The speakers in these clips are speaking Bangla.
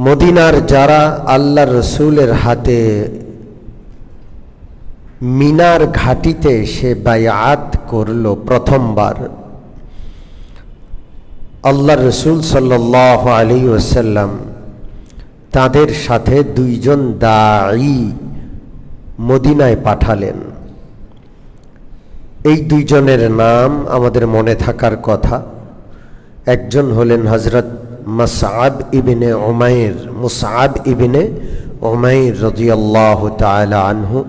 মদিনার যারা আল্লাহ রসুলের হাতে মিনার ঘাটিতে সে বায়াত করল প্রথমবার, আল্লাহ রসুল সাল্লাল্লাহু আলাইহি ওয়াসাল্লাম তাদের সাথে দুইজন দাঈ মদিনায় পাঠালেন। এই দুইজনের নাম আমাদের মনে থাকার কথা। একজন হলেন হযরত মুসআব ইবনে উমাইর রাদিয়াল্লাহু তাআলা আনহু।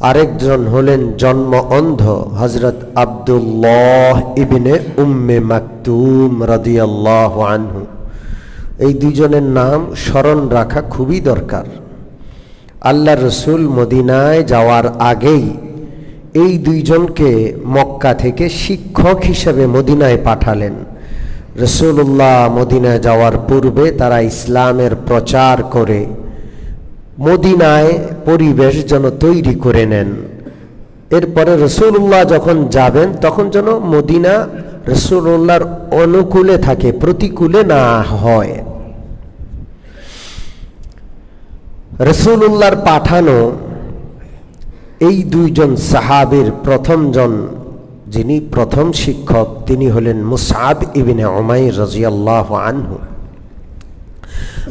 আরেকজন হলেন জন্ম অন্ধ হযরত আব্দুল্লাহ ইবনে উম্মে মাকতুম রাদিয়াল্লাহু আনহু। এই দুইজনের নাম স্মরণ রাখা খুবই দরকার। আল্লাহ রসুল মদিনায় যাওয়ার আগেই এই দুইজনকে মক্কা থেকে শিক্ষক হিসেবে মদিনায় পাঠালেন। রসুল্লাহ মদিনায় যাওয়ার পূর্বে তারা ইসলামের প্রচার করে মদিনায় পরিবেশ যেন তৈরি করে নেন। এরপরে রসুল্লাহ যখন যাবেন তখন যেন মদিনা রসুল্লাহর অনুকূলে থাকে, প্রতিকূলে না হয়। রসুল্লাহর পাঠানো এই দুইজন সাহাবীর প্রথমজন, যিনি প্রথম শিক্ষক, তিনি হলেন মুসআব ইবনে উমাইর রাদিয়াল্লাহু আনহু।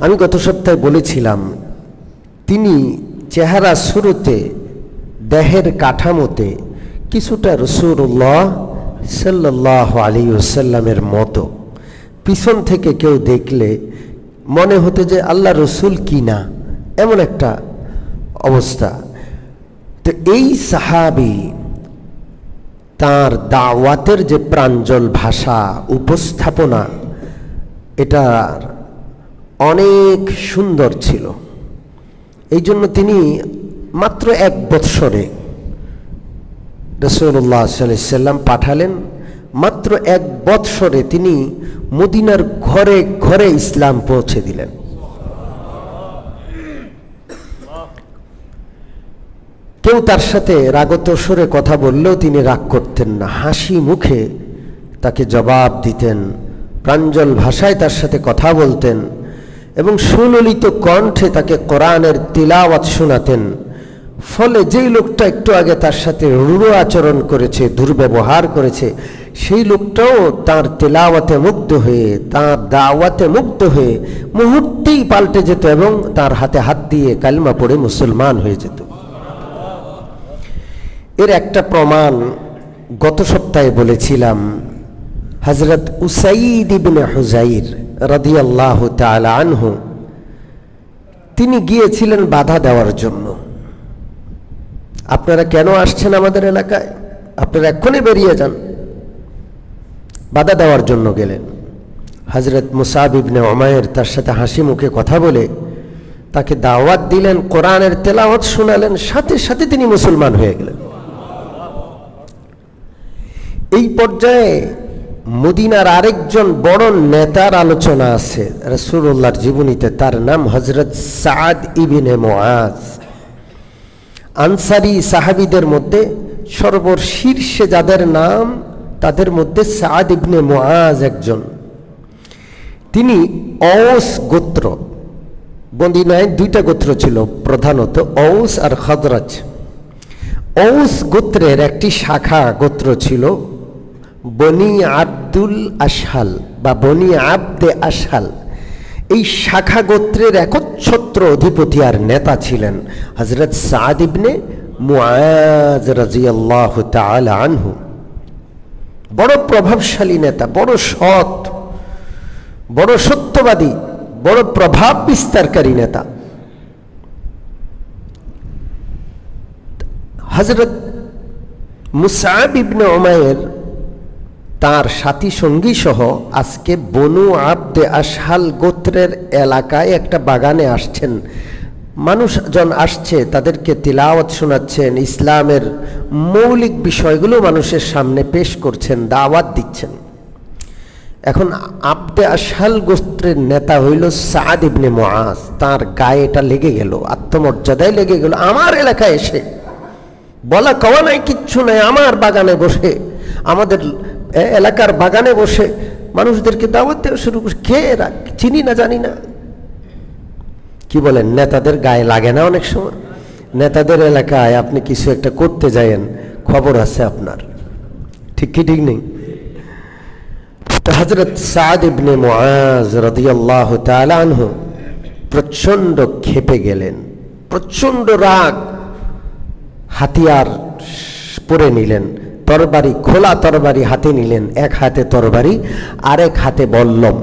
আমি গত সপ্তাহে বলেছিলাম তিনি চেহারা শুরুতে দেহের কাঠামোতে কিছুটা রাসূলুল্লাহ সাল্লাল্লাহু আলাইহি ওয়াসাল্লামের মতো। পিছন থেকে কেউ দেখলে মনে হতো যে আল্লাহ রসুল কি না, এমন একটা অবস্থা। তো এই সাহাবী তার দাওয়াতের যে প্রাঞ্জল ভাষা উপস্থাপনা, এটা অনেক সুন্দর ছিল। এই জন্য তিনি মাত্র 1 বৎসরে রাসূলুল্লাহ সাল্লাল্লাহু আলাইহি ওয়াসাল্লাম পাঠালেন। মাত্র 1 বৎসরে তিনি মদিনার ঘরে ঘরে ইসলাম পৌঁছে দিলেন। কেউ তার সাথে রাগত সুরে কথা বললেও তিনি রাগ করতেন না, হাসি মুখে তাকে জবাব দিতেন, প্রাঞ্জল ভাষায় তার সাথে কথা বলতেন এবং সুললিত কণ্ঠে তাকে কোরআনের তিলাওয়াত শোনাতেন। ফলে যেই লোকটা একটু আগে তার সাথে রূঢ় আচরণ করেছে, দুর্ব্যবহার করেছে, সেই লোকটাও তার তিলাওয়াতে মুগ্ধ হয়ে, তার দাওয়াতে মুগ্ধ হয়ে মুহূর্তেই পাল্টে যেত এবং তার হাতে হাত দিয়ে কালিমা পড়ে মুসলমান হয়ে যেত। এর একটা প্রমাণ গত সপ্তাহে বলেছিলাম। হযরত উসাইদ ইবনে হুযাইর রাদিয়াল্লাহু তাআলা আনহু, তিনি গিয়েছিলেন বাধা দেওয়ার জন্য। আপনারা কেন আসছেন আমাদের এলাকায়? আপনারা এক্ষুনি বেরিয়ে যান। বাধা দেওয়ার জন্য গেলেন। হযরত মুসআব ইবনে উমাইর তার সাথে হাসি মুখে কথা বলে তাকে দাওয়াত দিলেন, কোরআনের তেলাওয়াত শোনালেন, সাথে সাথে তিনি মুসলমান হয়ে গেলেন। এই পর্যায়ে মদিনার আরেকজন বড় নেতার আলোচনা আছে রাসূলুল্লাহর জীবনীতে। তার নাম হযরত সাদ ইবনে মুআজ। আনসারী সাহাবীদের মধ্যে সর্বশীর্ষে যাদের নাম, তাদের মধ্যে সাদ ইবনে মুআজ একজন। তিনি ঔস গোত্র, মদিনায় 2টা গোত্র ছিল প্রধানত, ঔস আর খজরাজ। ঔস গোত্রের একটি শাখা গোত্র ছিল বনি আব্দুল আশহাল বা বনি আব্দে আশহাল। এই শাখা গোত্রের একচ্ছত্র অধিপতি আর নেতা ছিলেন হযরত সাদ ইবনে মুআজ রাদিয়াল্লাহু তাআলা আনহু। বড় প্রভাবশালী নেতা, বড় সৎ, বড় সত্যবাদী, বড় প্রভাব বিস্তারকারী নেতা। হযরত মুসআব ইবনে উমাইর তার সাথী সঙ্গী সহ আজকে বনু আব্দে আশহাল গোত্রের এলাকায় একটা বাগানে আসছেন। মানুষজন আসছে, তাদেরকে তিলাওয়াত শোনাচ্ছেন, ইসলামের মৌলিক বিষয়গুলো মানুষের সামনে পেশ করছেন, দাওয়াত দিচ্ছেন। এখন আব্দে আশহাল গোত্রের নেতা হইল সাদ ইবনে মুআজ। তার গায়ে এটা লেগে গেল, আত্মমর্যাদায় লেগে গেল। আমার এলাকায় এসে বলা কওয়া নাই, কিচ্ছু নাই, আমার বাগানে বসে, আমাদের এলাকার বাগানে বসে মানুষদেরকে দাওয়াত দেওয়া শুরু করছে। কে এরা? চিনি না, জানি না। কি বলেন, নেতাদের গায়ে লাগে না অনেক সময়? নেতাদের এলাকায় আপনি কিছু একটা করতে যায়েন, খবর আছে আপনার, ঠিক কি ঠিক নেই? তো হযরত সাদ ইবনে মুআজ রাদিয়াল্লাহু তাআলা আনহু প্রচন্ড ক্ষেপে গেলেন, প্রচন্ড রাগ, হাতিয়ার পরে নিলেন, তরবারি, খোলা তরবারি হাতে নিলেন, এক হাতে তরবারি আরেক হাতে বল্লম।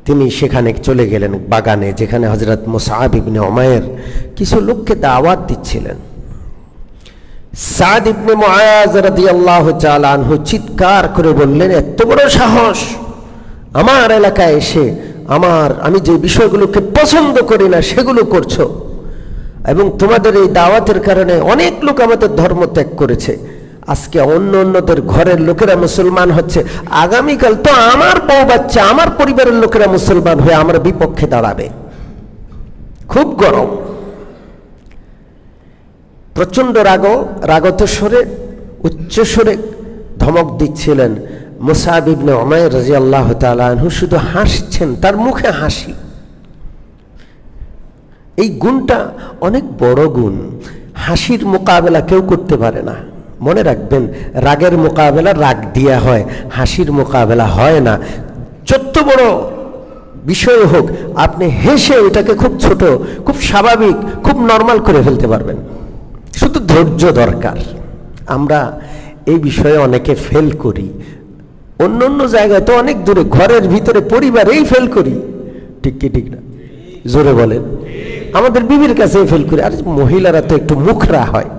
তিনি সেখানে চলে গেলেন বাগানে, যেখানে হযরত মুসআব ইবনে উমাইর কিছু লোককে দাওয়াত দিচ্ছিলেন। সাদ ইবনে মুআজ রাদিয়াল্লাহু তাআলা আনহু চিৎকার করে বললেন, এত বড় সাহস আমার এলাকায় এসে আমি যে বিষয়গুলোকে পছন্দ করি না সেগুলো করছো, এবং তোমাদের এই দাওয়াতের কারণে অনেক লোক আমাদের ধর্ম ত্যাগ করেছে। আজকে অন্যদের ঘরের লোকেরা মুসলমান হচ্ছে, আগামীকাল তো আমার বউ বাচ্চা, আমার পরিবারের লোকেরা মুসলমান হয়ে আমার বিপক্ষে দাঁড়াবে। খুব গরম, প্রচন্ড রাগত স্বরে, উচ্চ স্বরে ধমক দিচ্ছিলেন। মুসআব ইবনে উমাইর রাদিয়াল্লাহু তাআলা আনহু শুধু হাসছেন, তার মুখে হাসি। এই গুণটা অনেক বড় গুণ, হাসির মোকাবেলা কেউ করতে পারে না। মনে রাখবেন, রাগের মোকাবেলা রাগ দিয়া হয়, হাসির মোকাবেলা হয় না। যত বড় বিষয় হোক, আপনি হেসে ওইটাকে খুব ছোট, খুব স্বাভাবিক, খুব নর্মাল করে ফেলতে পারবেন। শুধু ধৈর্য দরকার। আমরা এই বিষয়ে অনেকে ফেল করি, অন্য জায়গায় তো অনেক দূরে, ঘরের ভিতরে পরিবারেই ফেল করি, ঠিক কি ঠিক না? জোরে বলেন। আমাদের বিবির কাছে ফেল করি। আর মহিলারা তো একটু মুখরা হয়,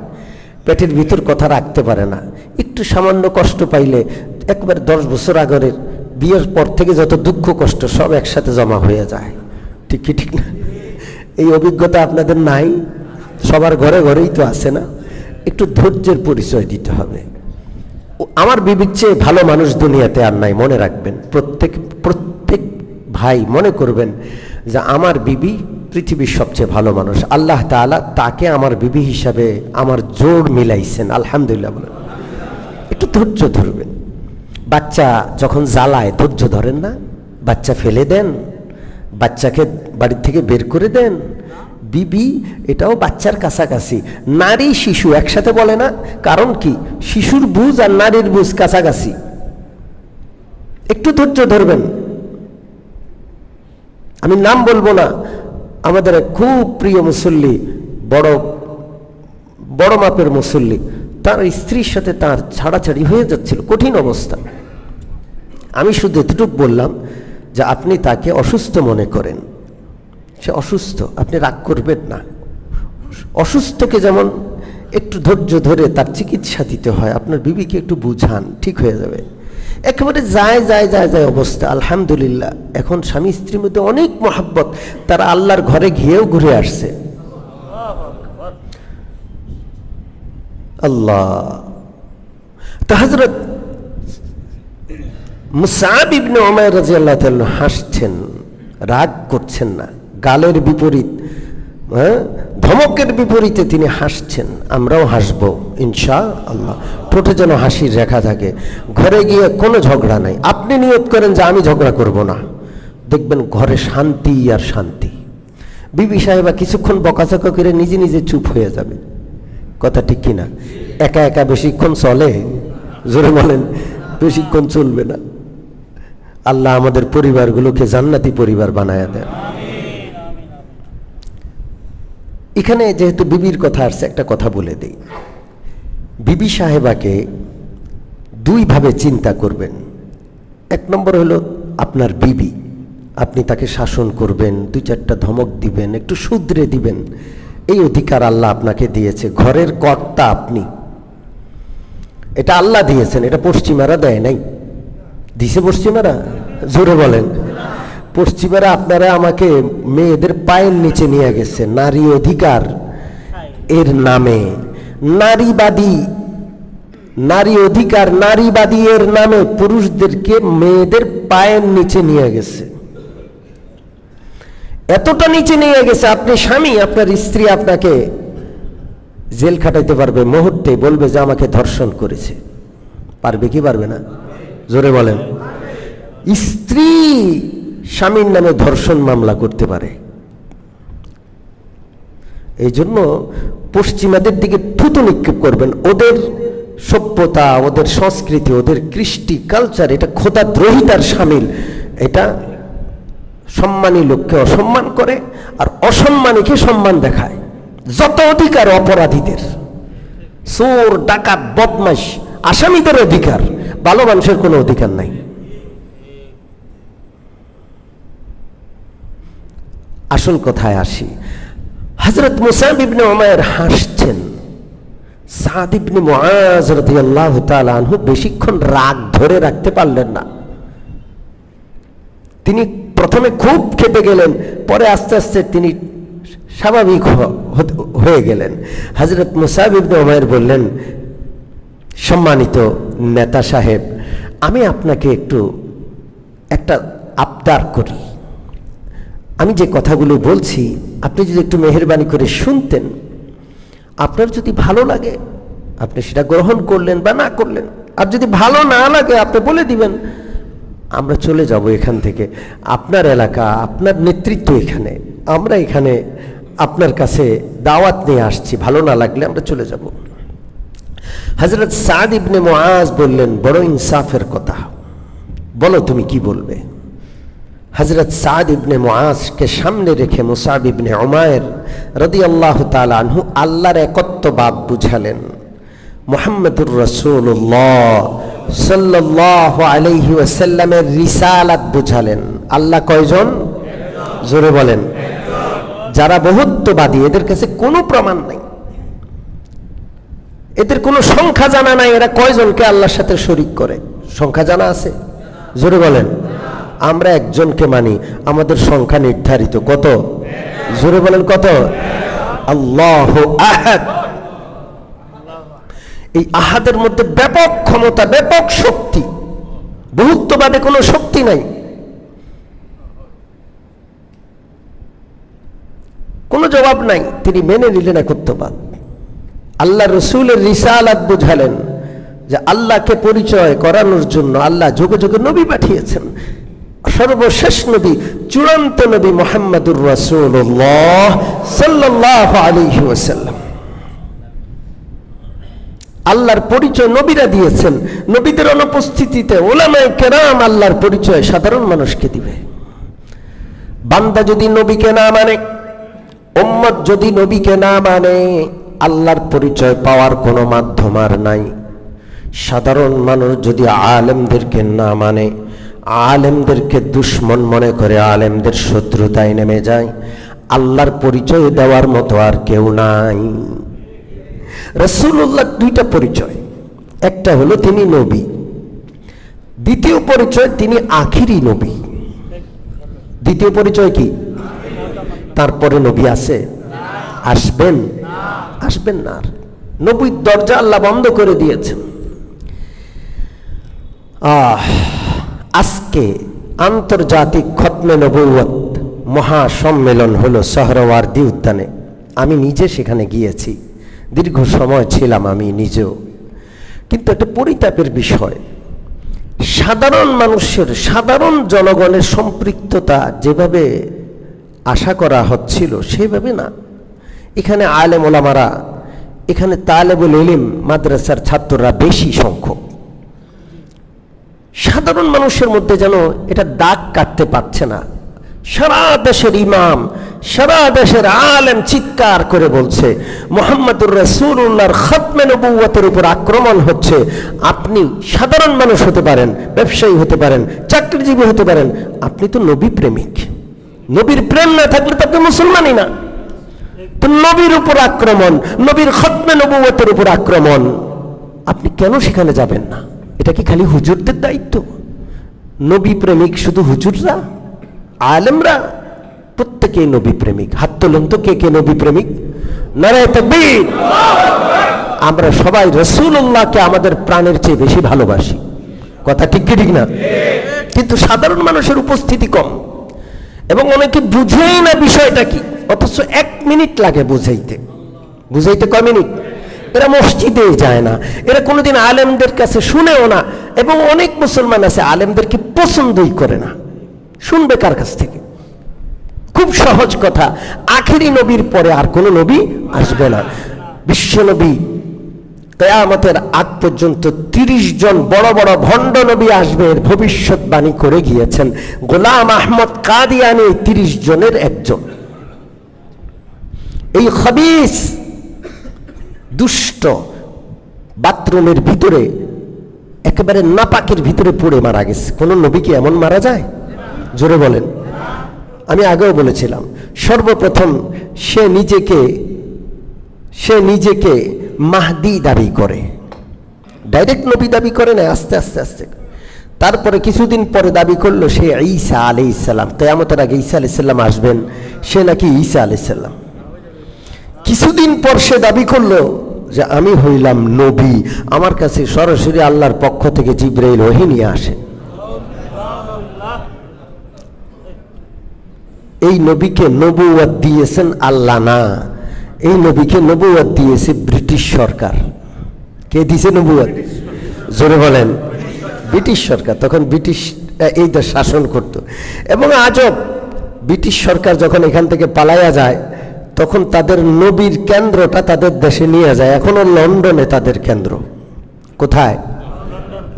পেটের ভিতর কথা রাখতে পারে না, একটু সামান্য কষ্ট পাইলে একবারে 10 বছর আগের বিয়ের পর থেকে যত দুঃখ কষ্ট সব একসাথে জমা হয়ে যায়, ঠিক কি ঠিক না? এই অভিজ্ঞতা আপনাদের নাই? সবার ঘরে ঘরেই তো আছে না? একটু ধৈর্যের পরিচয় দিতে হবে। আমার বিবির চেয়ে ভালো মানুষ দুনিয়াতে আর নাই, মনে রাখবেন। প্রত্যেক ভাই মনে করবেন যে আমার বিবি পৃথিবীর সবচেয়ে ভালো মানুষ। আল্লাহ তাআলা তাকে আমার বিবি হিসাবে আমার জোড় মিলাইছেন, আলহামদুলিল্লাহ বলেন। একটু ধৈর্য ধরবেন। বাচ্চা যখন জ্বালায় ধৈর্য ধরেন না? বাচ্চা ফেলে দেন, বাচ্চাকে বাড়ির থেকে বের করে দেন। বিবি এটাও বাচ্চার কাছাকাছি। নারী শিশু একসাথে বলে না, কারণ কি? শিশুর বুঝ আর নারীর বুঝ কাছাকাছি। একটু ধৈর্য ধরবেন। আমি নাম বলবো না, আমাদের খুব প্রিয় মুসল্লি, বড় মাপের মুসল্লি, তার স্ত্রীর সাথে তার ছাড়াছাড়ি হয়ে যাচ্ছিল, কঠিন অবস্থা। আমি শুধু এতটুকু বললাম যে আপনি তাকে অসুস্থ মনে করেন, সে অসুস্থ, আপনি রাগ করবেন না। অসুস্থকে যেমন একটু ধৈর্য ধরে তার চিকিৎসা দিতে হয়, আপনার বিবিকে একটু বুঝান, ঠিক হয়ে যাবে। একেবারে যায় অবস্থা। আলহামদুলিল্লাহ, এখন স্বামী স্ত্রীর মধ্যে অনেক মহাব্বত, তারা আল্লাহর ঘরে গিয়েও ঘুরে আসছে। আল্লাহ। তো হযরত মুসআব ইবনে উমাইর রাদিয়াল্লাহু তাআলা হাসছেন, রাগ করছেন না। গালের বিপরীত, ধমকের বিপরীতে তিনি হাসছেন। আমরাও হাসবো ইনশাআল্লাহ, ঠোঁটে যেন হাসির রেখা থাকে। ঘরে গিয়ে কোনো ঝগড়া নাই। আপনি নিয়ত করেন যে আমি ঝগড়া করব না, দেখবেন ঘরে শান্তি আর শান্তি। বিবি সাহেবা কিছুক্ষণ বকাঝকা করে নিজে নিজে চুপ হয়ে যাবে, কথা ঠিক কিনা? একা একা বেশিক্ষণ চলে? জোরে বলেন, বেশিক্ষণ চলবে না। আল্লাহ আমাদের পরিবারগুলোকে জান্নাতি পরিবার বানায়া দেন। এখানে যেহেতু বিবির কথা আসছে, একটা কথা বলে দেই। বিবি সাহেবাকে দুইভাবে চিন্তা করবেন। এক নম্বর হলো আপনার বিবি, আপনি তাকে শাসন করবেন, 2-4টা ধমক দিবেন, একটু শুধরে দিবেন। এই অধিকার আল্লাহ আপনাকে দিয়েছে, ঘরের কর্তা আপনি, এটা আল্লাহ দিয়েছেন, এটা পশ্চিমারা দেয় নাই। দিছে পশ্চিমারা? জোরে বলেন। পশ্চিমারা আপনারা আমাকে মেয়েদের পায়ের নিচে নিয়ে গেছে নারী অধিকার এর নামে, নারী অধিকার, নারীবাদী এর নামে পুরুষদেরকে মেয়েদের পায়ের নিচে নিয়ে গেছে। এতটা নিচে নিয়ে গেছে, আপনি স্বামী, আপনার স্ত্রী আপনাকে জেল খাটাইতে পারবে মুহূর্তে, বলবে যে আমাকে ধর্ষণ করেছে। পারবে কি পারবে না? জোরে বলেন। স্ত্রী স্বামীর নামে ধর্ষণ মামলা করতে পারে। এই জন্য পশ্চিমাদের দিকে থুতু নিক্ষেপ করবেন। ওদের সভ্যতা, ওদের সংস্কৃতি, ওদের কৃষ্টি কালচার, এটা খোদাদ্রোহিতার শামিল। এটা সম্মানী লোককে অসম্মান করে আর অসম্মানীকে সম্মান দেখায়। যত অধিকার অপরাধীদের, চোর, ডাকাত, বদমাশ, আসামিদের অধিকার, ভালো মানুষের কোনো অধিকার নাই। আসল কথায় আসি। হযরত মুসাব ইবনে উমাইর হাসছেন। সাদ ইবনে মুআজ রাদিয়াল্লাহু তাআলা আনহু বেশিক্ষণ রাগ ধরে রাখতে পারলেন না। তিনি প্রথমে খুব খেপে গেলেন, পরে আস্তে আস্তে তিনি স্বাভাবিক হয়ে গেলেন। হযরত মুসাব ইবনে উমাইর বললেন, সম্মানিত নেতা সাহেব, আমি আপনাকে একটা আবদার করি। আমি যে কথাগুলো বলছি আপনি যদি একটু মেহেরবানি করে শুনতেন, আপনার যদি ভালো লাগে আপনি সেটা গ্রহণ করলেন বা না করলেন, আর যদি ভালো না লাগে আপনি বলে দিবেন, আমরা চলে যাব এখান থেকে। আপনার এলাকা, আপনার নেতৃত্ব এখানে, আমরা এখানে আপনার কাছে দাওয়াত নিয়ে আসছি, ভালো না লাগলে আমরা চলে যাব। হযরত সাদ ইবনে মুআজ বললেন, বড় ইনসাফের কথা, বলো তুমি কি বলবে। হযরত সাদ ইবনে মুআজকে সামনে রেখে মুসাব ইবনে উমাইর রাদিয়াল্লাহু তাআলা আনহু আল্লাহর একত্ববাদ বুঝালেন, মুহাম্মদুর রাসূলুল্লাহ সাল্লাল্লাহু আলাইহি ওয়াসাল্লামের রিসালাত বুঝালেন। আল্লাহ কয়জন? জোরে বলেন। যারা বহুত্ববাদী, এদের কাছে কোনো প্রমাণ নাই, এদের কোনো সংখ্যা জানা নাই, এরা কয়জনকে আল্লাহর সাথে শরীক করে সংখ্যা জানা আছে? জোরে বলেন। আমরা একজনকে মানি, আমাদের সংখ্যা নির্ধারিত কত? জোরে বলেন কত? আল্লাহু আহাদ। এই আহাদের মধ্যে ব্যাপক ক্ষমতা, ব্যাপক শক্তি, বহুত্ববাদে কোনো শক্তি নাই, কোনো জবাব নাই। তিনি মেনে নিলেন একত্ববাদ। আল্লাহ রসুলের রিসালাত বুঝালেন যে আল্লাহকে পরিচয় করানোর জন্য আল্লাহ যুগে যুগে নবী পাঠিয়েছেন। সর্বশেষ নবী, চূড়ান্ত নবী মুহাম্মদুর রাসূলুল্লাহ সাল্লাল্লাহু আলাইহি ওয়াসাল্লাম। আল্লাহর পরিচয় নবীরা দিয়েছেন। নবীদের অনুপস্থিতিতে উলামায়ে কেরাম আল্লাহর পরিচয় সাধারণ মানুষকে দিবে। বান্দা যদি নবীকে না মানে, উম্মত যদি নবীকে না মানে, আল্লাহর পরিচয় পাওয়ার কোনো মাধ্যম আর নাই। সাধারণ মানুষ যদি আলেমদেরকে না মানে, আলেমদেরকে দুশ্মন মনে করে আলেমদের শত্রুতায় নেমে যায়, আল্লাহর পরিচয় দেওয়ার মতো আর কেউ নাই। রাসূলুল্লাহ দুইটা পরিচয়, একটা হলো তিনি নবী, দ্বিতীয় পরিচয় তিনি আখিরি নবী। দ্বিতীয় পরিচয় কি? তারপরে নবী আছে? আসবেন? আসবেন না। আর নবীর দরজা আল্লাহ বন্ধ করে দিয়েছেন। আজকে আন্তর্জাতিক খতমে নবুয়ত মহাসম্মেলন হলো সোহরাওয়ার্দী উদ্যানে। আমি নিজে সেখানে গিয়েছি, দীর্ঘ সময় ছিলাম আমি নিজেও। কিন্তু একটা পরিতাপের বিষয়, সাধারণ মানুষের, সাধারণ জনগণের সম্পৃক্ততা যেভাবে আশা করা হচ্ছিল সেভাবে না। এখানে আলেম ওলামারা, এখানে তালেবুল ইলম মাদ্রাসার ছাত্ররা বেশি সংখ্যক। সাধারণ মানুষের মধ্যে যেন এটা দাগ কাটতে পারছে না। সারা দেশের ইমাম, সারা দেশের আলেম চিৎকার করে বলছে মুহাম্মদুর রাসূলুল্লাহর খতমে নবুয়তের উপর আক্রমণ হচ্ছে। আপনি সাধারণ মানুষ হতে পারেন, ব্যবসায়ী হতে পারেন, চাকরিজীবী হতে পারেন, আপনি তো নবী প্রেমিক। নবীর প্রেম না থাকলে তো আপনি মুসলমানই না। তো নবীর উপর আক্রমণ, নবীর খতমে নবুয়তের উপর আক্রমণ, আপনি কেন সেখানে যাবেন না? এটা কি খালি হুজুরদের দায়িত্ব? নবী প্রেমিক শুধু হুজুররা? আলেমরা প্রত্যেকেই নবী প্রেমিক। হাত তোলেন তো কে কে নবী প্রেমিক? নারায়ে তাকবীর। আমরা সবাই রাসূলুল্লাহকে আমাদের প্রাণের চেয়ে বেশি ভালোবাসি। কথা ঠিক কি ঠিক না? কিন্তু সাধারণ মানুষের উপস্থিতি কম এবং অনেকে বুঝেই না বিষয়টা কি, অথচ 1 মিনিট লাগে বুঝাইতে। বুঝাইতে কয় মিনিট? এরা মসজিদে যায় না, এরা কোনোদিন আলেমদের কাছে শুনেও না, এবং অনেক মুসলমান আছে আলেমদেরকে পছন্দই করে না। শুনবে কার কাছ থেকে? খুব সহজ কথা, আখেরি নবীর পরে আর কোনো নবী আসবে না। বিশ্ব নবী কিয়ামতের আগ পর্যন্ত 30 জন বড় বড় ভণ্ড নবী আসবে এর ভবিষ্যৎবাণী করে গিয়েছেন। গোলাম আহমদ কাদিয়ানী 30 জনের একজন। এই খবিস দুষ্ট বাথরুমের ভিতরে একেবারে নাপাকের ভিতরে পড়ে মারা গেছে। কোন নবী কি এমন মারা যায়? জোরে বলেন। আমি আগেও বলেছিলাম, সর্বপ্রথম সে নিজেকে মাহদি দাবি করে, ডাইরেক্ট নবী দাবি করে না, আস্তে আস্তে আস্তে। তারপরে কিছুদিন পরে দাবি করলো সে ঈসা আলাইহিস সালাম, কিয়ামতের আগে ঈসা আলাইহিস সালাম আসবেন, সে নাকি ঈসা আলাইহিস সালাম। কিছুদিন পর সে দাবি করলো যে আমি হইলাম নবী, আমার কাছে সরাসরি আল্লাহর পক্ষ থেকে জিবরাইল ওহী নিয়ে আসে। এই নবীকে নবুয়ত দিয়েছেন আল্লাহ না, এই নবীকে নবুয়ত দিয়েছে ব্রিটিশ সরকার। কে দিয়েছে নবুয়ত? জোরে বলেন। ব্রিটিশ সরকার। তখন ব্রিটিশ এই দেশ শাসন করত। এবং আজব, ব্রিটিশ সরকার যখন এখান থেকে পালাইয়া যায় তখন তাদের নবীর কেন্দ্রটা তাদের দেশে নিয়ে যায়। এখনো লন্ডনে তাদের কেন্দ্র। কোথায়?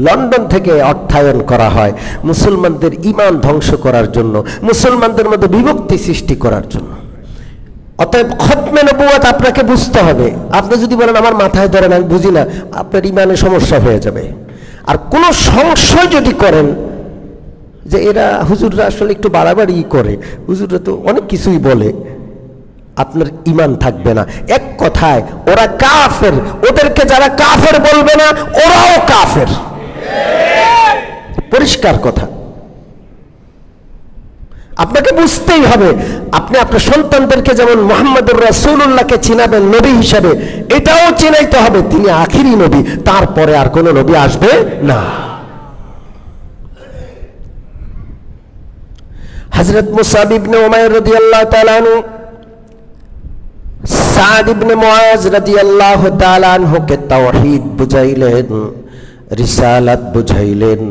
লন্ডন থেকে অর্থায়ন করা হয় মুসলমানদের ঈমান ধ্বংস করার জন্য, মুসলমানদের মধ্যে বিভক্তি সৃষ্টি করার জন্য। অতএব খতমে নবুয়ত আপনাকে বুঝতে হবে। আপনি যদি বলেন আমার মাথায় ধরেন আমি বুঝি না, আপনার ঈমানে সমস্যা হয়ে যাবে। আর কোনো সংশয় যদি করেন যে এরা হুজুররা আসলে একটু বাড়াবাড়ি করে, হুজুররা তো অনেক কিছুই বলে, আপনার ঈমান থাকবে না। এক কথায় ওরা কাফের, ওদেরকে যারা কাফের বলবে না ওরাও কাফের। পরিষ্কার কথা। আপনাকে বুঝতেই হবে। আপনি আপনার সন্তানদেরকে যেমন মুহাম্মদুর রাসূলুল্লাহকে চিনাবেন নবী হিসেবে, এটাও চিনাইতে হবে তিনি আখিরি নবী, তারপরে আর কোনো নবী আসবে না। হযরত মুসাব ইবনে উমাইর রাদিয়াল্লাহু তাআলা আনহু সাদ ইবনে মুআজ রাদিয়াল্লাহু তাআলা আনহুকে তাওহীদ বুঝাইলেন, রিসালাত বুঝাইলেন।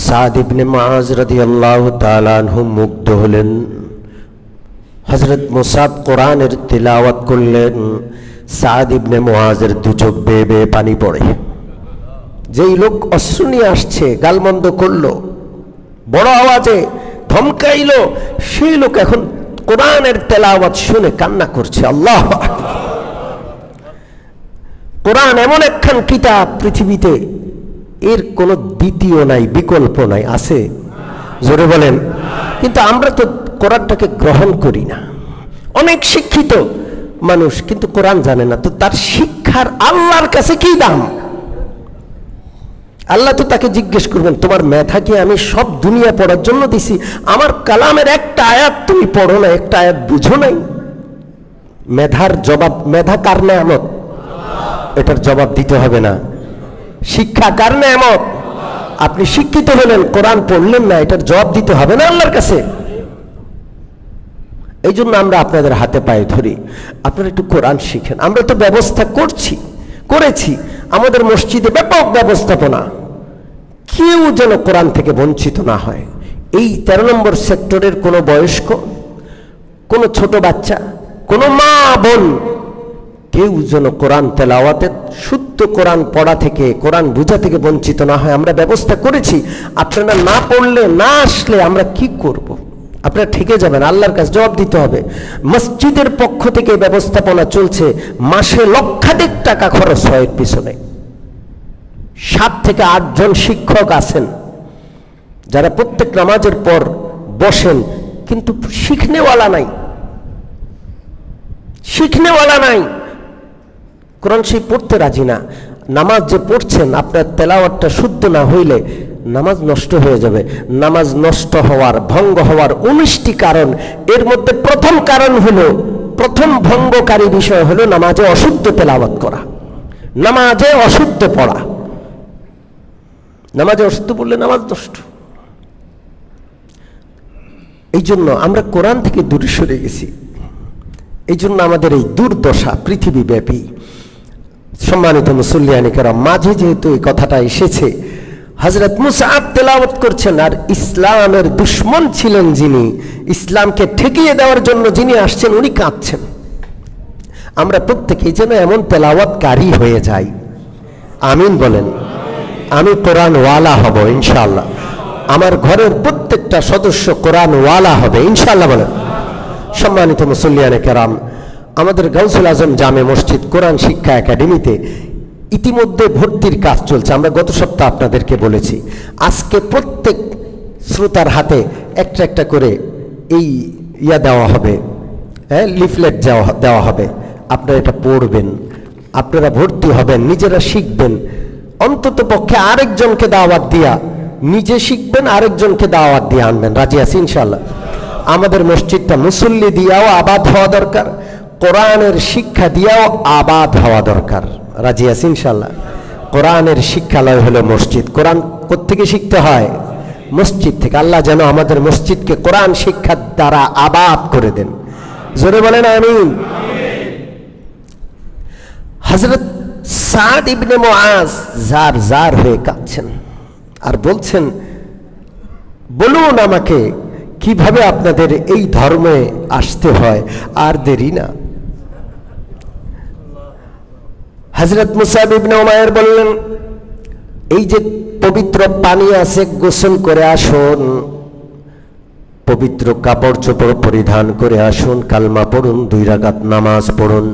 সাদ ইবনে মুআজ রাদিয়াল্লাহু তাআলা আনহু মুগ্ধ হলেন। হযরত মুসাব কোরআনের তিলাওয়াত করলেন, সাদ ইবনে মুআজের দু চোখ বেয়ে বেয়ে পানি পড়ে। যেই লোক অশ্রু নিয়ে আসছে, গালমন্দ করলো, বড় আওয়াজে ধমকাইলো, সেই লোক এখন কোরআনের তেলাওয়াত শুনে কান্না করছে। আল্লাহ আকবার। কোরআন এমন একখান কিতাব পৃথিবীতে এর কোনো দ্বিতীয় নাই, বিকল্প নাই। আছে? জোরে বলেন। কিন্তু আমরা তো কোরআনটাকে গ্রহণ করি না। অনেক শিক্ষিত মানুষ কিন্তু কোরআন জানে না, তো তার শিক্ষার আল্লাহর কাছে কি দাম? আল্লাহ তো তাকে জিজ্ঞেস করবেন তোমার মেধা কি আমি সব দুনিয়া পড়ার জন্য দিছি? আমার কালামের একটা আয়াত তুমি পড়ো না, একটা আয়াত বুঝো নাই? মেধার জবাব, মেধা কার নেয়ামত? এটার জবাব দিতে হবে না। শিক্ষা কার নেয়ামত? আপনি শিক্ষিত হলেন, কোরআন পড়লেন না, এটার জবাব দিতে হবে না আল্লাহর কাছে? এই জন্য আমরা আপনাদের হাতে পায়ে ধরি, আপনারা একটু কোরআন শিখেন। আমরা তো ব্যবস্থা করেছি, আমাদের মসজিদে ব্যাপক ব্যবস্থাপনা, কেউ যেন কোরআন থেকে বঞ্চিত না হয়। এই 13 নম্বর সেক্টরের কোনো বয়স্ক, কোনো ছোট বাচ্চা, কোনো মা বোন, কেউ যেন কোরআন তেলাওয়াতে, শুদ্ধ কোরআন পড়া থেকে, কোরআন বোঝা থেকে বঞ্চিত না হয়। আমরা ব্যবস্থা করেছি। আপনারা না পড়লে, না আসলে আমরা কি করব? আপনারা ঠেকে যাবেন, আল্লাহর কাছে জবাব দিতে হবে। মসজিদের পক্ষ থেকে ব্যবস্থাপনা চলছে, মাসে লক্ষাধিক টাকা খরচ হয় এর পিছনে। 7 থেকে 8 জন শিক্ষক আছেন যারা প্রত্যেক নামাজের পর বসেন, কিন্তু শিখনেওয়ালা নাই, কোরআন শরীফ পড়তে রাজি না। নামাজ যে পড়ছেন, আপনার তেলাওয়াতটা শুদ্ধ না হইলে নামাজ নষ্ট হয়ে যাবে। নামাজ নষ্ট হওয়ার, ভঙ্গ হওয়ার 19টি কারণ, এর মধ্যে প্রথম কারণ হলো, প্রথম ভঙ্গকারী বিষয় হলো নামাজে অশুদ্ধ তেলাওয়াত করা, নামাজে অশুদ্ধ পড়া। নামাজে অশুদ্ধ পড়লে নামাজ নষ্ট। এই জন্য আমরা কোরআন থেকে দূরে সরে গেছি। এই জন্য আমাদের এই দুর্দশা পৃথিবীব্যাপী। সম্মানিত মুসল্লিয়ানে কেরাম, মাঝে যেহেতু এই কথাটা এসেছে, হযরত মুসআব তেলাওয়াত করছেন, আর ইসলামের দুশমন ছিলেন যিনি, ইসলামকে ঠেকিয়ে দেওয়ার জন্য যিনি আসছেন, উনি কাঁদছেন। আমরা প্রত্যেকেই যেন এমন তেলাওয়াতকারী হয়ে যাই। আমিন বলেন। আমি কোরআনওয়ালা হব ইনশাআল্লাহ। আমার ঘরের প্রত্যেকটা সদস্য কোরআনওয়ালা হবে ইনশাআল্লাহ বলেন। সম্মানিত মুসল্লিয়ানে কেরাম, আমাদের গাউসুল আজম জামে মসজিদ কোরআন শিক্ষা একাডেমিতে ইতিমধ্যে ভর্তির কাজ চলছে। আমরা গত সপ্তাহ আপনাদেরকে বলেছি, আজকে প্রত্যেক শ্রোতার হাতে একটা একটা করে এই দেওয়া হবে, লিফলেট দেওয়া হবে। আপনারা এটা পড়বেন, আপনারা ভর্তি হবেন, নিজেরা শিখবেন, অন্তত পক্ষে আরেকজনকে দাওয়াত দিয়া, নিজে শিখবেন, আরেকজনকে দাওয়াত দিয়ে আনবেন। রাজি আছি ইনশাআল্লাহ। আমাদের মসজিদটা মুসল্লি দিয়াও আবাদ হওয়া দরকার, কোরআনের শিক্ষা দিয়াও আবাদ হওয়া দরকার। রাজি আছি ইনশাআল্লাহ। কোরআনের শিক্ষালয় হলো মসজিদ। কোরআন কোত্থেকে শিখতে হয়? মসজিদ থেকে। আল্লাহ যেন আমাদের মসজিদকে কোরআন শিক্ষার দ্বারা আবাদ করে দেন। জোরে বলেন আমিন। হযরত সাদ ইবনে মুআজ জার জার হয়ে কাঁদছেন আর বলছেন, বলুন আমাকে কিভাবে আপনাদের এই ধর্মে আসতে হয়, আর দেরি না। হযরত মুসআব ইবনে উমাইর বললেন, এই যে পবিত্র পানি আছে, গোসল করে আসুন, পবিত্র কাপড় চোপড় পরিধান করে আসুন, কালমা পড়ুন, 2 রাকাত নামাজ পড়ুন।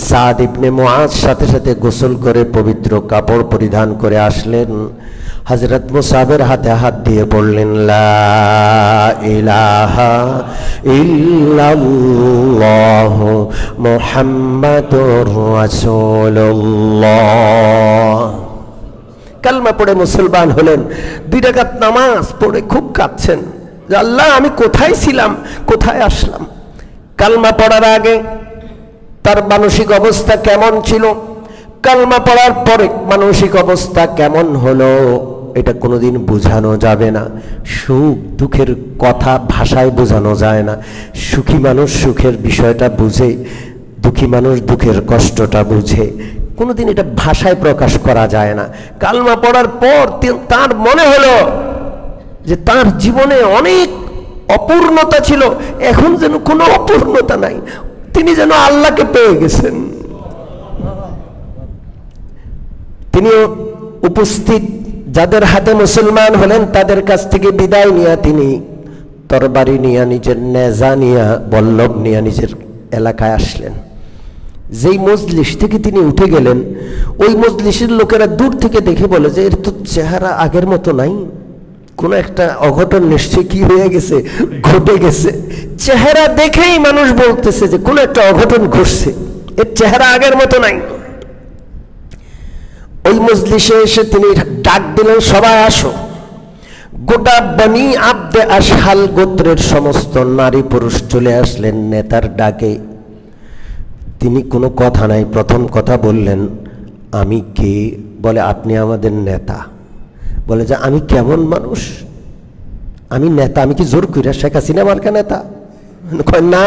সাদ ইবনে মুআজ সাথে সাথে গোসল করে পবিত্র কাপড় পরিধান করে আসলেন। হযরত মুসআবের হাতে হাত দিয়ে পড়লেন, লা ইলাহা ইল্লাল্লাহু মুহাম্মাদুর রাসূলুল্লাহ। কালমা পড়ে মুসলমান হলেন। 2 রাকাত নামাজ পড়ে খুব কাঁদছেন যে আল্লাহ, আমি কোথায় ছিলাম, কোথায় আসলাম। কালমা পড়ার আগে তার মানসিক অবস্থা কেমন ছিল, কালমা পড়ার পরে মানসিক অবস্থা কেমন হলো, এটা কোনোদিন বোঝানো যাবে না। সুখ দুঃখের কথা ভাষায় বোঝানো যায় না। সুখী মানুষ সুখের বিষয়টা বুঝে, দুঃখী মানুষ দুঃখের কষ্টটা বুঝে, কোনোদিন এটা ভাষায় প্রকাশ করা যায় না। কালমা পড়ার পর তার মনে হলো যে তার জীবনে অনেক অপূর্ণতা ছিল, এখন যেন কোনো অপূর্ণতা নাই, তিনি যেন আল্লাহকে পেয়ে গেছেন। তিনি উপস্থিত যাদের হাতে মুসলমান হলেন তাদের কাছ থেকে বিদায় নিয়ে তিনি তরবারি নিয়ে, নিজের নেজা নিয়ে, বল্লভ নিয়ে নিজের এলাকায় আসলেন। যেই মজলিস থেকে তিনি উঠে গেলেন, ওই মজলিসের লোকেরা দূর থেকে দেখে বলে যে এর তো চেহারা আগের মতো নাই, কোনো একটা অঘটন নিশ্চয়ই কি হয়ে গেছে, ঘটে গেছে। চেহারা দেখেই মানুষ বলতেছে যে কোনো একটা অঘটন ঘটছে, এর চেহারা আগের মতো নাই। ওই মজলিসে এসে তিনি ডাক দিলেন, সবাই আসো। গোটা বনি আব্দে আশহাল গোত্রের সমস্ত নারী পুরুষ চলে আসলেন নেতার ডাকে। তিনি কোনো কথা নাই, প্রথম কথা বললেন, আমি কে? বলে আপনি আমাদের নেতা। বলে যে আমি কেমন মানুষ, আমি নেতা, আমি কি জোর করে শেখ হাসিনা মার্কা নেতা? না,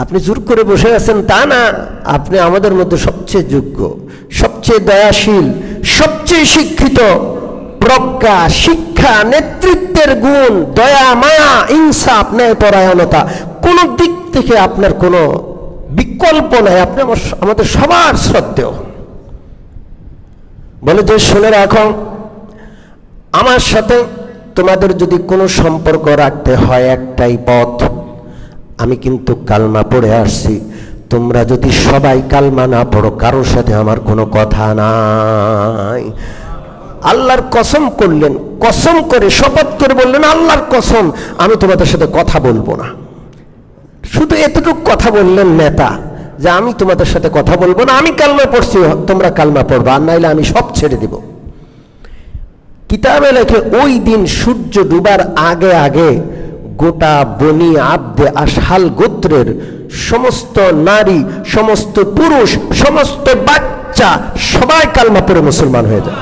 আপনি জোর করে বসে আছেন তা না, আপনি আমাদের মধ্যে সবচেয়ে যোগ্য, সবচেয়ে দয়াশীল, সবচেয়ে শিক্ষিত, প্রজ্ঞা, শিক্ষা, নেতৃত্বের গুণ, দয়া, মায়া, ইনসাফ, ন্যায়পরায়ণতা, কোন দিক থেকে আপনার কোনো বিকল্প নাই, আপনি আমাদের সবার শ্রদ্ধেয়। বলে যে শুনে রাখো, আমার সাথে তোমাদের যদি কোনো সম্পর্ক রাখতে হয় একটাই পথ, আমি কিন্তু কালমা পড়ে আসছি, তোমরা যদি সবাই কালমা না পড়ো কারোর সাথে আমার কোনো কথা নাই। আল্লাহর কসম করলেন, কসম করে শপথ করে বললেন, আল্লাহর কসম আমি তোমাদের সাথে কথা বলবো না। শুধু এতটুকু কথা বললেন নেতা, যে আমি তোমাদের সাথে কথা বলবো না, আমি কালমা পড়ছি, তোমরা কালমা পড়বা, আর নাইলে আমি সব ছেড়ে দিব। কিতাবে লেখে ওই দিন সূর্য ডুবার আগে আগে গোটা বনি আব্দে আশহাল গোত্রের সমস্ত নারী, সমস্ত পুরুষ, সমস্ত বাচ্চা সবাই কালমা পড়ে মুসলমান হয়ে যায়।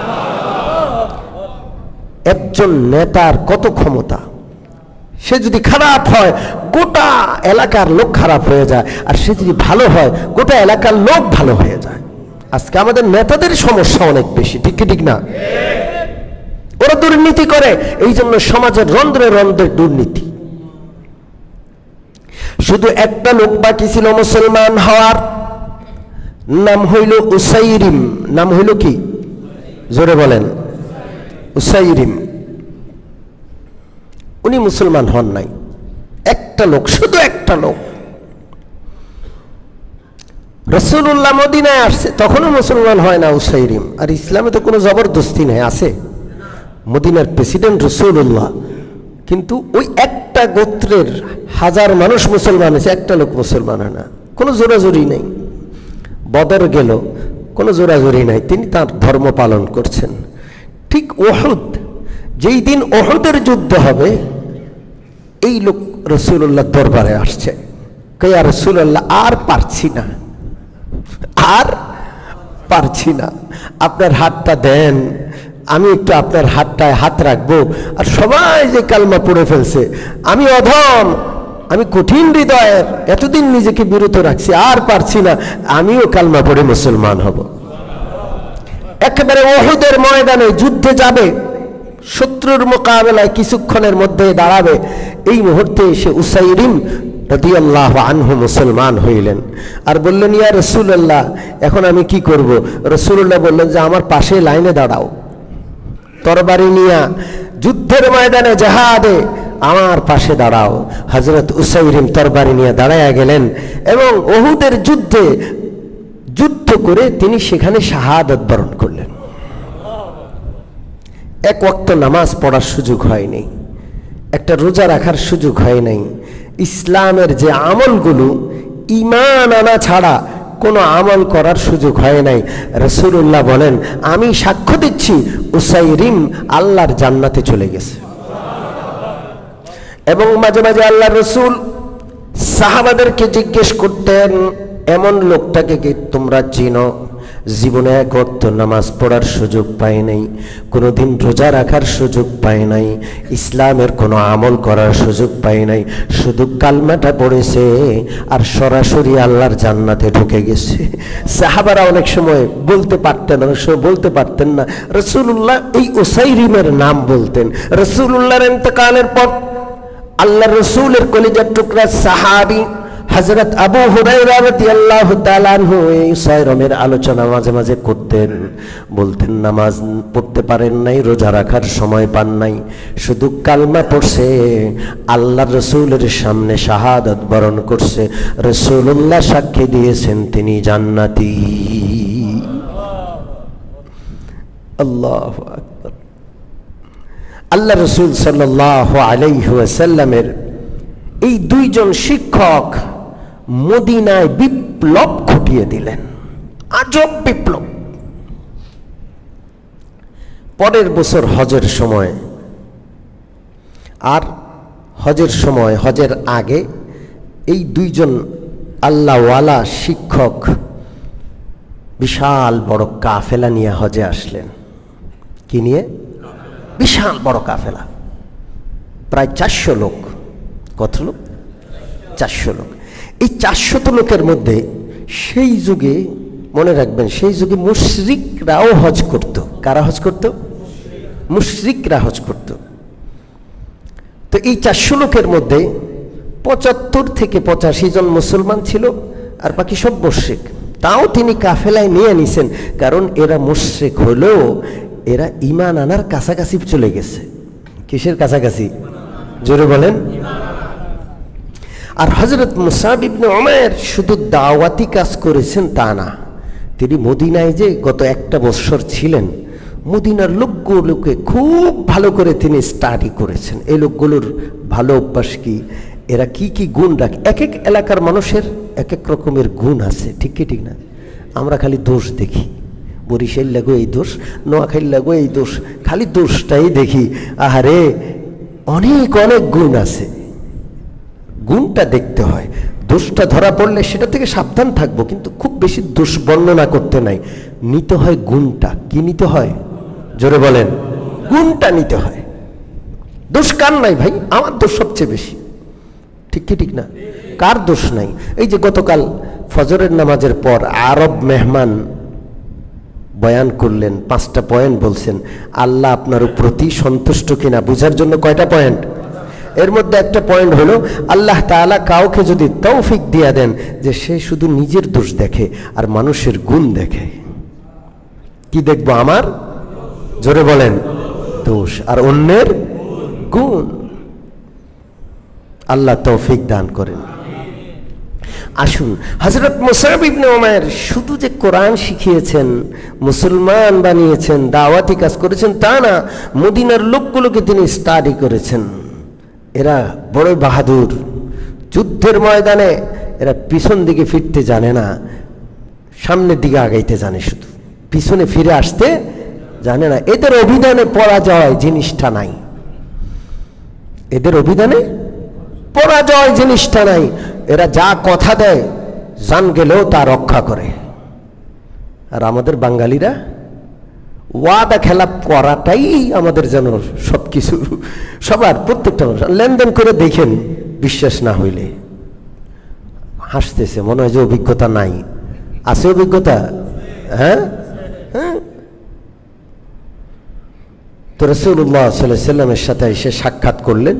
একজন নেতার কত ক্ষমতা! সে যদি খারাপ হয় গোটা এলাকার লোক খারাপ হয়ে যায়, আর সে যদি ভালো হয় গোটা এলাকার লোক ভালো হয়ে যায়। আজকে আমাদের নেতাদের সমস্যা অনেক বেশি, ঠিক কি ঠিক না? ওরা দুর্নীতি করে, এই জন্য সমাজের রন্ধ্রে রন্ধ্রে দুর্নীতি। শুধু একটা লোক বাকি ছিল মুসলমান হওয়ার, নাম হইল উসাইরিম। নাম হইল কি? জোরে বলেন। উসাইরিম। উনি মুসলমান হন নাই। একটা লোক, শুধু একটা লোক। রাসূলুল্লাহ মদিনায় আসছে, তখনও মুসলমান হয় না উসাইরিম। আর ইসলামে তো কোনো জবরদস্তি নেই, আছে মদিনার প্রেসিডেন্ট রাসূলুল্লাহ, কিন্তু ওই একটা গোত্রের হাজার মানুষ মুসলমান হয়েছে, একটা লোক মুসলমান হয় না। কোনো জোরাজুরি নেই। বদর গেল, কোনো জোরাজুরি নাই, তিনি তার ধর্ম পালন করছেন। ঠিক উহুদ, যেই দিন উহুদের যুদ্ধ হবে, এই লোক রাসূলুল্লাহ দরবারে আসছে, কই ইয়া রাসূলুল্লাহ, আর পারছি না, আর পারছি না, আপনার হাতটা দেন, আমি একটু আপনার হাতটায় হাত রাখবো। আর সবাই যে কালমা পড়ে ফেলছে, আমি অধম, আমি কঠিন হৃদয়ের, এতদিন নিজেকে বিরত রাখছি, আর পারছি না, আমিও কালমা পড়ে মুসলমান হব। একেবারে উহুদের ময়দানে যুদ্ধে যাবে, শত্রুর মোকাবেলায় কিছুক্ষণের মধ্যে দাঁড়াবে, এই মুহূর্তে এসে উসাইরিম রাদিয়াল্লাহু আনহু মুসলমান হইলেন। আর বললেন, ইয়া রাসূলুল্লাহ, এখন আমি কি করব? রাসূলুল্লাহ বললেন যে আমার পাশে লাইনে দাঁড়াও, তরবারি নিয়া যুদ্ধের ময়দানে জাহাদে আমার পাশে দাঁড়াও। হযরত উসাইরিম তরবারি নিয়ে দাঁড়ায়া গেলেন এবং উহুদের যুদ্ধে যুদ্ধ করে তিনি সেখানে শাহাদাত বরণ করলেন। এক ওয়াক্ত নামাজ পড়ার সুযোগ হয়নি, একটা রোজা রাখার সুযোগ হয় নাই। ইসলামের যে আমলগুলো, ঈমান আনা ছাড়া কোনো আমল করার সুযোগ হয় নাই। রাসূলুল্লাহ বলেন, আমি সাক্ষ্য দিচ্ছি উসাইরিম আল্লাহর জান্নাতে চলে গেছে। এবং মাঝে মাঝে আল্লাহর রাসূল সাহাবাদেরকে জিজ্ঞেস করতেন, এমন লোকটাকে কি তোমরা চিনো? জীবনে এক ওয়াক্ত নামাজ পড়ার সুযোগ পায় নাই, কোনোদিন রোজা রাখার সুযোগ পায় নাই, ইসলামের কোনো আমল করার সুযোগ পায় নাই, শুধু কালমাটা পড়েছে আর সরাসরি আল্লাহর জান্নাতে ঢুকে গেছে। সাহাবারা অনেক সময় বলতে পারতেন, অনেক সময় বলতে পারতেন না। রাসূলুল্লাহ এই উসাইরিমের নাম বলতেন। রাসূলুল্লাহর ইন্তেকালের পর আল্লাহর রাসূলের কলিজার টুকরা সাহাবী হযরত আবু হুরায়রা রাদিয়াল্লাহু তাআলা আনহু এই উসাইরিমের আলোচনা মাঝে মাঝে করতেন, বলতেন নামাজ পড়তে পারেন নাই, রোজা রাখার সময় পান নাই, শুধু কালমা পড়ছে, আল্লাহর রাসূলের সামনে শাহাদাত বরণ করছে, রাসূলুল্লাহ সাক্ষী দিয়েছেন তিনি জান্নাতি। আল্লাহু আকবার। আল্লাহ রাসূল সাল্লাল্লাহু আলাইহি ওয়াসাল্লামের এই দুইজন শিক্ষক মদিনায় বিপ্লব ঘটিয়ে দিলেন, আজব বিপ্লব। পরের বছর হজের সময়, আর হজের সময়, হজের আগে এই দুইজন আল্লাহওয়ালা শিক্ষক বিশাল বড় কাফেলা নিয়ে হজে আসলেন। কি নিয়ে? বিশাল বড় কাফেলা, প্রায় 400 লোক। কত লোক? 400 লোক। এই 400 লোকের মধ্যে সেই যুগে, মনে রাখবেন, সেই যুগে মুশরিকরাও হজ করত। কারা হজ করত? মুশরিকরা হজ করত। তো এই 400 লোকের মধ্যে 75 থেকে 85 জন মুসলমান ছিল, আর বাকি সব মুশরিক। তাও তিনি কাফেলায় নিয়ে নিছেন, কারণ এরা মুশরিক হলেও এরা ঈমান আনার কাছাকাছি চলে গেছে। কিসের কাছাকাছি? জোরে বলেন। আর হযরত মুসাব ইবনে উমাইর শুধু দাওয়াতি কাজ করেছেন তা না, তিনি মদিনায় যে গত একটা বছর ছিলেন, মদিনার লোকগুলোকে খুব ভালো করে তিনি স্টাডি করেছেন। এই লোকগুলোর ভালো অভ্যাস কি, এরা কি কি গুণ রাখে। এক এক এলাকার মানুষের এক এক রকমের গুণ আছে, ঠিক কি ঠিক না? আমরা খালি দোষ দেখি, বরিশাল লাগো এই দোষ, নোয়াখালী লাগো এই দোষ, খালি দোষটাই দেখি। আহারে, অনেক অনেক গুণ আছে, গুণটা দেখতে হয়। দোষটা ধরা পড়লে সেটা থেকে সাবধান থাকবো, কিন্তু খুব বেশি দোষ বর্ণনা করতে নাই, নিতে হয় গুণটা। কি নিতে হয়? জোরে বলেন। গুণটা নিতে হয়। দোষ কার নাই ভাই? আমার দোষ সবচেয়ে বেশি, ঠিক কি ঠিক না? কার দোষ নাই? এই যে গতকাল ফজরের নামাজের পর আরব মেহমান বয়ান করলেন, 5টা পয়েন্ট বলছেন। আল্লাহ আপনার প্রতি সন্তুষ্ট কিনা বোঝার জন্য কয়টা পয়েন্ট? এর মধ্যে একটা পয়েন্ট হলো আল্লাহ তাআলা কাউকে যদি তৌফিক দিয়ে দেন যে সে শুধু নিজের দোষ দেখে আর মানুষের গুণ দেখে। কি দেখবো? আমার, জোরে বলেন, দোষ আর অন্যের গুণ। আল্লাহ তৌফিক দান করেন। আসুন, হযরত মুসআব ইবনে উমাইর শুধু যে কোরআন শিখিয়েছেন, মুসলমান বানিয়েছেন, দাওয়াতি কাজ করেছেন তা না, মদিনার লোকগুলোকে তিনি স্টাডি করেছেন। এরা বড় বাহাদুর, যুদ্ধের ময়দানে এরা পিছন দিকে ফিরতে জানে না, সামনের দিকে আগাইতে জানে, শুধু পিছনে ফিরে আসতে জানে না। এদের অভিধানে পরাজয় জিনিসটা নাই, এদের অভিধানে পরাজয় জিনিসটা নাই। এরা যা কথা দেয় জান গেলেও তা রক্ষা করে। আর আমাদের বাঙালিরা ওয়াদা খেলাপ করাটাই আমাদের যেন সবকিছু, সবার প্রত্যেকটা মানুষ লেনদেন করে দেখেন, বিশ্বাস না হইলে হাসতেছে, মনে হয় যে অভিজ্ঞতা নাই। আছে অভিজ্ঞতা? হ্যাঁ হ্যাঁ। তো রাসূলুল্লাহ সাল্লাল্লাহু আলাইহি ওয়াসাল্লামের সাথে এসে সাক্ষাৎ করলেন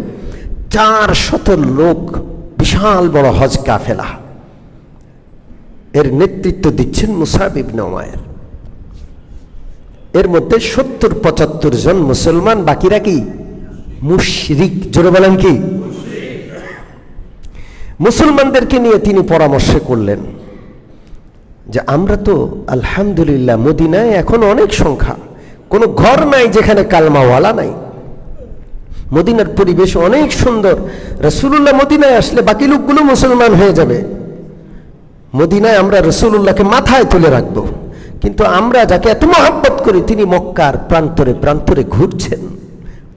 400 লোক, বিশাল বড় হজ কাফেলা। এর নেতৃত্ব দিচ্ছেন মুসআব ইবনে উমাইর। এর মধ্যে 70-75 জন মুসলমান, বাকিরা কি মুশরিক। জোরে বলেন কি? মুসলমানদেরকে নিয়ে তিনি পরামর্শ করলেন যে আমরা তো আলহামদুলিল্লাহ মদিনায় এখন অনেক সংখ্যা, কোনো ঘর নাই যেখানে কালমাওয়ালা নাই। মদিনার পরিবেশ অনেক সুন্দর। রাসূলুল্লাহ মদিনায় আসলে বাকি লোকগুলো মুসলমান হয়ে যাবে। মদিনায় আমরা রাসূলুল্লাহকে মাথায় তুলে রাখবো, কিন্তু আমরা যাকে এত মহব্বত করি তিনি মক্কার প্রান্তরে প্রান্তরে ঘুরছেন,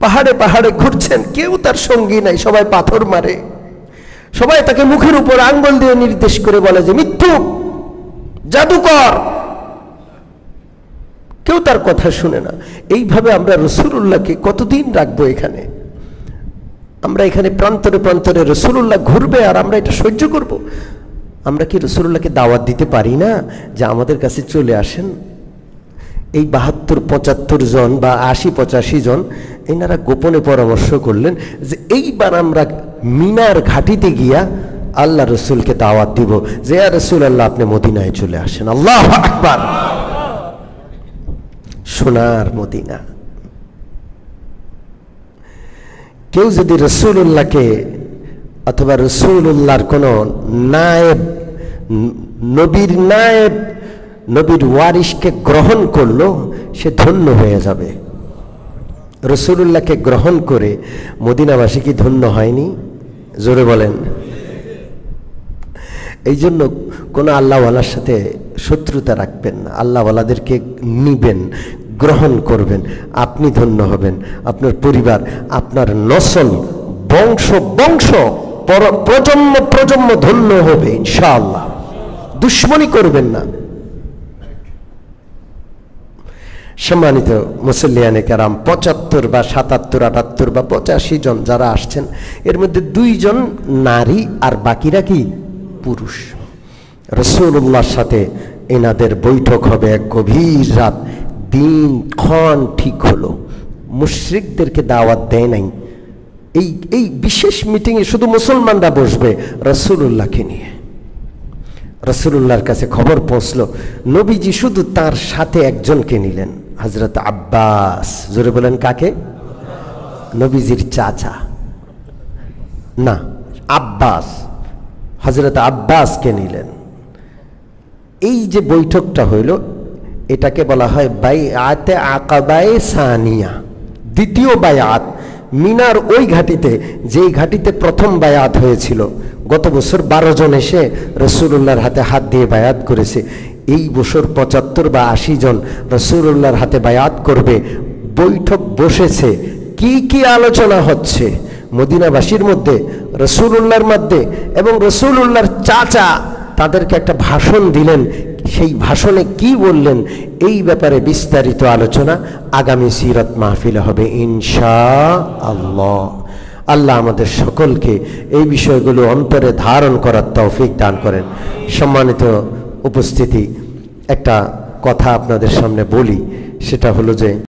পাহাড়ে পাহাড়ে ঘুরছেন, কেউ তার সঙ্গী নাই, সবাই পাথর মারে, সবাই তাকে মুখের উপর আঙ্গুল দিয়ে নির্দেশ করে বলে যে মিথ্যুক, জাদুকর, কেউ তার কথা শুনে না। এইভাবে আমরা রাসূলুল্লাহকে কতদিন রাখবো এখানে? আমরা এখানে প্রান্তরে প্রান্তরে রাসূলুল্লাহ ঘুরবে আর আমরা এটা সহ্য করব? আমরা কি রাসূলুল্লাহকে দাওয়াত দিতে পারি না যে আমাদের কাছে চলে আসেন? এই 72-75 জন বা 80-85 জন এনারা গোপনে পরামর্শ করলেন যে এইবার আমরা মিনার ঘাটিতে গিয়া আল্লাহ রসুলকে দাওয়াত দিব যে ইয়া রাসূলুল্লাহ আপনি মদিনায় চলে আসেন। আল্লাহু আকবার। সোনার মদিনা। কেউ যদি রাসূলুল্লাহকে অথবা রাসূলুল্লাহর কোন নায়েব, নবীর নায়েব, নবীর ওয়ারিসকে গ্রহণ করলো, সে ধন্য হয়ে যাবে। রাসূলুল্লাহকে গ্রহণ করে মদিনাবাসী কি ধন্য হয়নি? জোরে বলেন। এই জন্য কোনো আল্লাহওয়ালার সাথে শত্রুতা রাখবেন না, আল্লাহওয়ালাদেরকে নিবেন, গ্রহণ করবেন, আপনি ধন্য হবেন, আপনার পরিবার, আপনার নসল, বংশ বংশ, প্রজন্ম প্রজন্ম ধন্য হবে ইনশাআল্লাহ। দুশ্মনী করবেন না। সম্মানিত মুসল্লিয়ানে কেরাম, 75 বা 77, 78 বা 85 জন যারা আসছেন, এর মধ্যে 2 জন নারী আর বাকিরা কি পুরুষ। রাসূলুল্লাহর সাথে এনাদের বৈঠক হবে এক গভীর রাত। দিন ক্ষণ ঠিক হলো, মুশরিকদেরকে দাওয়াত দেয় নাই। এই বিশেষ মিটিংয়ে শুধু মুসলমানরা বসবে রাসূলুল্লাহকে নিয়ে। রাসূলুল্লাহর কাছে খবর পৌঁছলো, নবীজি শুধু তার সাথে একজনকে নিলেন, হযরত আব্বাস। জোরে বলেন কাকে? নবীজির চাচা না, আব্বাস, হযরত আব্বাসকে নিলেন। এই যে বৈঠকটা হইল এটাকে বলা হয় বাইআতে আকাবায়ে সানিয়া, দ্বিতীয় বায়াত। মিনার ওই ঘাটিতে, যেই ঘাটিতে প্রথম বায়াত হয়েছিল, গত বছর 12 জন এসে রাসূলুল্লাহর হাতে হাত দিয়ে বায়াত করেছে। এই বছর 75 বা 80 জন রাসূলুল্লাহর হাতে বায়াত করবে। বৈঠক বসেছে, কি কি আলোচনা হচ্ছে মদিনাবাসীর মধ্যে, রাসূলুল্লাহর মধ্যে, এবং রাসূলুল্লাহর চাচা তাদেরকে একটা ভাষণ দিলেন। সেই ভাষণে কি বললেন এই ব্যাপারে বিস্তারিত আলোচনা আগামী সিরাত মাহফিলে হবে ইনশাআল্লাহ। আল্লাহ আমাদের সকলকে এই বিষয়গুলো অন্তরে ধারণ করার তৌফিক দান করেন। সম্মানিত উপস্থিতি, একটা কথা আপনাদের সামনে বলি, সেটা হলো যে